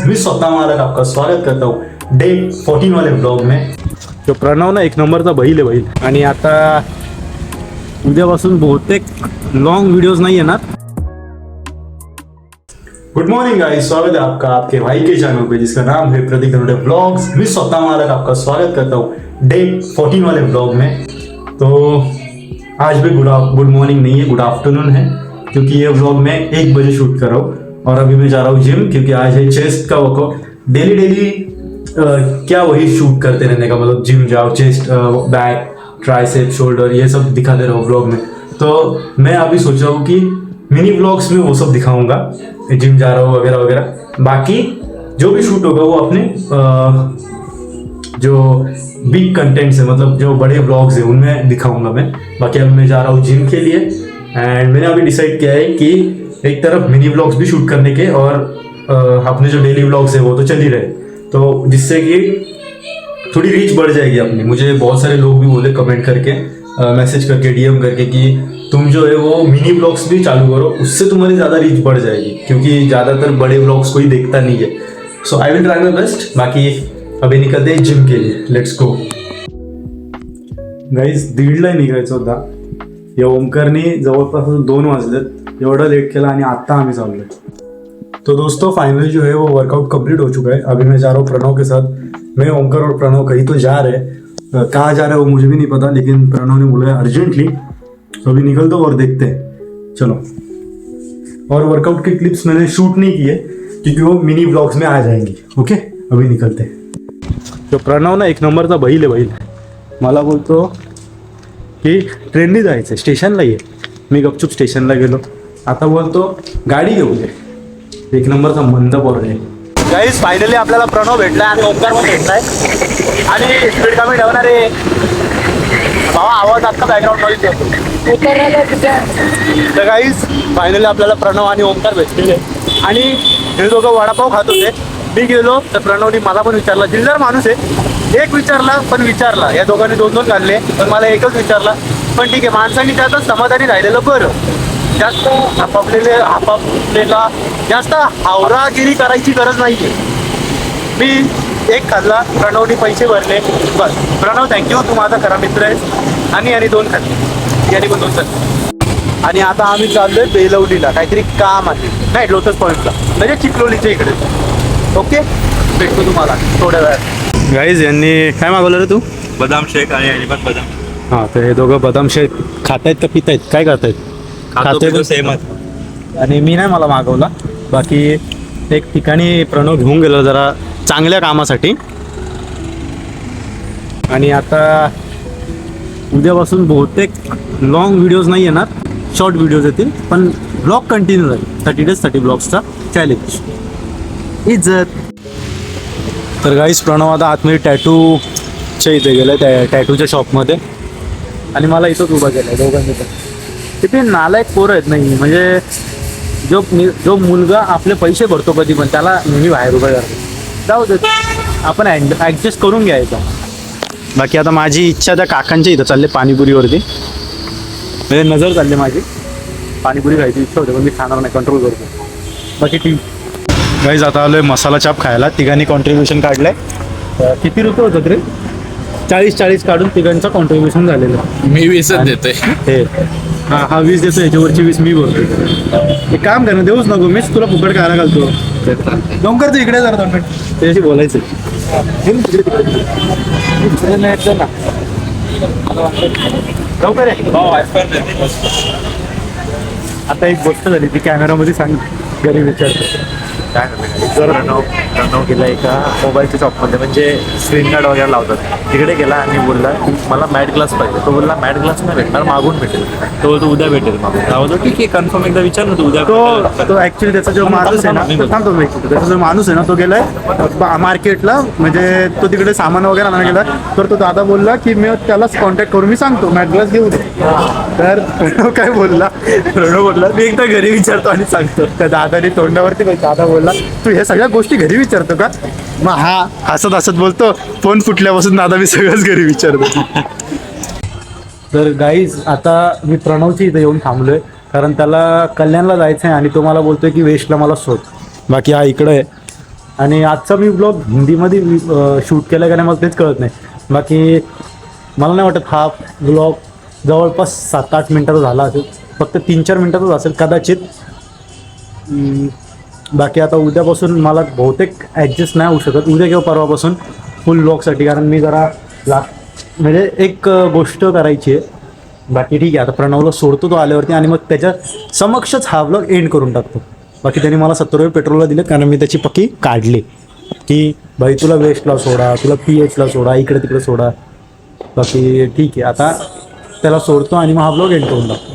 मैं स्वतः मालक आपका स्वागत करता हूँ डे 14 वाले ब्लॉग में। तो प्रणव ना एक नंबरचा बैल आहे बैल, आणि आता उद्यापासून बहुतेक लॉन्ग व्हिडिओज नाही येणार। गुड मॉर्निंग गाइस, स्वागत है आपका आपके भाई के चैनल पे जिसका नाम है प्रतीक धनोटे ब्लॉग्स। मैं स्वतः मालक आपका स्वागत करता हूँ डे 14 वाले ब्लॉग में। तो आज भी गुड मॉर्निंग नहीं है, गुड आफ्टरनून है, क्योंकि ये ब्लॉग मैं 1 बजे शूट कर रहा हूँ और अभी मैं जा रहा हूँ जिम, क्योंकि आज है चेस्ट का वर्कआउट। डेली क्या वही शूट करते रहने का मतलब, जिम जाओ, चेस्ट, बैक, ट्राइसेप, शोल्डर, ये सब दिखाते रहो ब्लॉग में। तो मैं अभी सोच रहा हूँ कि मिनी ब्लॉग्स में वो सब दिखाऊंगा, जिम जा रहा हूँ वगैरह वगैरह। बाकी जो भी शूट होगा वो अपने जो बिग कंटेंट्स है, मतलब जो बड़े ब्लॉग्स है उनमें दिखाऊंगा मैं। बाकी अब मैं जा रहा हूँ जिम के लिए, एंड मैंने अभी डिसाइड किया है कि एक तरफ मिनी ब्लॉग्स भी शूट करने के और अपने जो डेली ब्लॉग्स है वो तो चल ही रहे, तो जिससे कि थोड़ी रीच बढ़ जाएगी अपनी। मुझे बहुत सारे लोग भी बोले कमेंट करके, मैसेज करके, डीएम करके कि तुम जो है वो मिनी ब्लॉग्स भी चालू करो, उससे तुम्हारी ज़्यादा रीच बढ़ जाएगी, क्योंकि ज़्यादातर बड़े ब्लॉग्स कोई देखता नहीं है। So I will try my best. बाकी अभी निकलते हैं जिम के लिए, लेट्स गो गाईज। 1:30ला निघायचं होता, या ओमकारने जवळपास 2 वाजलेत, एवढा लेट केला आणि आता आम्ही चाललोय। तो दोस्तों फाइनली जो है वो वर्कआउट कंप्लीट हो चुका है। अभी मैं जा रहा हूँ प्रणव के साथ। मैं, ओमकार और प्रणव कहीं तो जा रहे हैं, कहाँ जा रहे हैं वो मुझे भी नहीं पता, लेकिन प्रणव ने बोला है अर्जेंटली, तो अभी निकलते और देखते हैं, चलो। और वर्कआउट की क्लिप्स मैंने शूट नहीं किए क्योंकि वो मिनी ब्लॉग्स में आ जाएंगी। ओके, अभी निकलते हैं। तो प्रणव ना एक नंबरचा बैल आहे बैल। मला बोलतो की ट्रेननी जायचं, स्टेशनला ये। मी गपचूप स्टेशनला गेलो, आता बोलतो गाडी घेऊन ये। एक नंबरचा मंद पोर आहे गाईज। फायनली आपल्याला प्रणव भेटला आणि ओमकार पण भेटलाय, आणि स्पीड कमी ठेवणार आहे भावा, आवाज आता बॅकग्राऊंड नॉईज येतो। तर गाईज फायनली आपल्याला प्रणव आणि ओमकार भेटलेले, आणि हे दोघं वडापाव खात होते। मी गेलो तर प्रणवनी मला पण विचारला, जिल्हार माणूस आहे, एक विचारला पण विचारला, या दोघांनी 2-2 काढले, पण मला एकच विचारला। पण ठीक आहे, माणसांनी त्यातच समाधानी राहिलेलं बरं। जास्त आपापलेला जास्त हावरागिरी करायची गरज नाहीये। मी एक खाल्ला, प्रणवनी पैसे भरले, बस। प्रणव थँक्यू, तू माझा खरा मित्र आहेस। आणि 2 खाल्ले, याने पण 2 खाल्ले। आणि आता आम्ही चाललोय बेलवलीला, काहीतरी काम आहे, नाही लोटस पॉईंटला, म्हणजे चिखलोलीच्या इकडे। ओके, भेटतो तुम्हाला थोड्या वेळात। गाईज यांनी काय मागवलं रे तू? बदाम शेक आणि अजिबात बदाम। हां, तर हे दोघं बदाम शेक खातायत का पितायत, काय करतायत? खातो सेमच। आणि मी नाही, मला मागवला। बाकी एक ठिकाणी प्रणव घेऊन गेलो जरा चांगल्या कामासाठी, आणि आता उद्यापासून बहुतेक लॉंग व्हिडिओज नाही येणार, शॉर्ट व्हिडिओज येतील, पण ब्लॉग कंटिन्यू राहील। 30 days 30 ब्लॉग्सचा चॅलेंज इज्जत। तर गाईस प्रणव आता आतमध्ये टॅटूच्या इथे गेलं, त्या टॅटूच्या शॉपमध्ये, आणि मला इथंच उभा केला आहे दोघांनी पण। तिथे नालायक पोरं आहेत, नाही म्हणजे जो मुलगा आपले पैसे भरतो कधी पण त्याला नेहमी बाहेर उभा करतो। जाऊ दे, आपण ॲडजस्ट करून घ्यायचं। बाकी आता माझी इच्छा त्या काकांच्या इथं चालले पाणीपुरीवरती, म्हणजे नजर चालली माझी, पाणीपुरी खायची इच्छा होते, पण मी खाणार नाही, कंट्रोल करतो। बाकी ठीक गाईज, आता आलोय मसाला चाप खायला। तिघांनी कॉन्ट्रीब्युशन काढलंय, किती रुपये होतं रे? 40 काढून तिघांचं कॉन्ट्रीब्युशन झालेलं। मी 20च देतोय। हे हा 20 देतो, याच्यावरची 20 मी बोलतो। एक काम कर ना, देऊच नको, मीच तुला फुकट खायला घालतो। डोंगर तू इकडे जरा त्याच्याशी बोलायचं आता एक गोष्ट झाली ती कॅमेरामध्ये सांग, घरी विचारतो काय जर प्रणव गेला एका मोबाईलच्या शॉपमध्ये, म्हणजे स्क्रीन गार्ड वगैरे लावतात, तिकडे गेला आणि बोलला की मला मॅट ग्लास पाहिजे। तो बोलला मॅट ग्लास नाही भेटणार, मागून भेटेल। तो बोलतो उद्या भेटेल मागून। बोलतो ठीक आहे, कन्फर्म एकदा विचार ना तू उद्या। तो ऍक्च्युली त्याचा जो माणूस आहे ना, त्याचा जो माणूस आहे ना, तो गेलाय मार्केटला, म्हणजे तो तिकडे सामान वगैरे आणायला गेला, तर तो दादा बोलला की मी त्यालाच कॉन्टॅक्ट करून मी सांगतो मॅट ग्लास घेऊ दे। तर प्रणव काय बोलला, प्रणव बोलला मी एकदा घरी विचारतो आणि सांगतो। त्या दादाने तोंडावरती दादा बोलला तू ह्या सगळ्या गोष्टी घरी विचारतो का? मग हा हसत हसत बोलतो फोन फुटल्यापासून दादा मी सगळंच घरी विचारतो। तर गाईज आता मी प्रणवची इथं येऊन थांबलोय, कारण त्याला कल्याणला जायचं आहे, आणि तो मला बोलतोय की वेस्टला मला सोड। बाकी हा इकडं आहे, आणि आजचा मी ब्लॉग हिंदीमध्ये शूट केला का नाही मला तेच कळत नाही. बाकी मला नाही वाटत हा ब्लॉग जवळपास 7-8 मिनटाचा झाला असेल, फक्त 3-4 मिनटाचाच असेल कदाचित. बाकी आता उद्यापासून मला बहुतेक ॲडजस्ट नाही होऊ शकत, उद्या किंवा परवापासून फुल ब्लॉगसाठी, कारण मी जरा म्हणजे एक गोष्ट करायची आहे. बाकी ठीक आहे, आता प्रणवला सोडतो तो आल्यावरती आणि मग त्याच्या समक्षच हा ब्लॉग एंड करून टाकतो. बाकी त्यांनी मला 70 रुपये पेट्रोलला दिले, कारण मी त्याची पक्की काढली की भाई तुला वेस्टला सोडा, तुला PHला सोडा, इकडे तिकडे सोडा. बाकी ठीक आहे, आता त्याला सोडतो आणि मग हा ब्लॉग एंड करून टाकतो.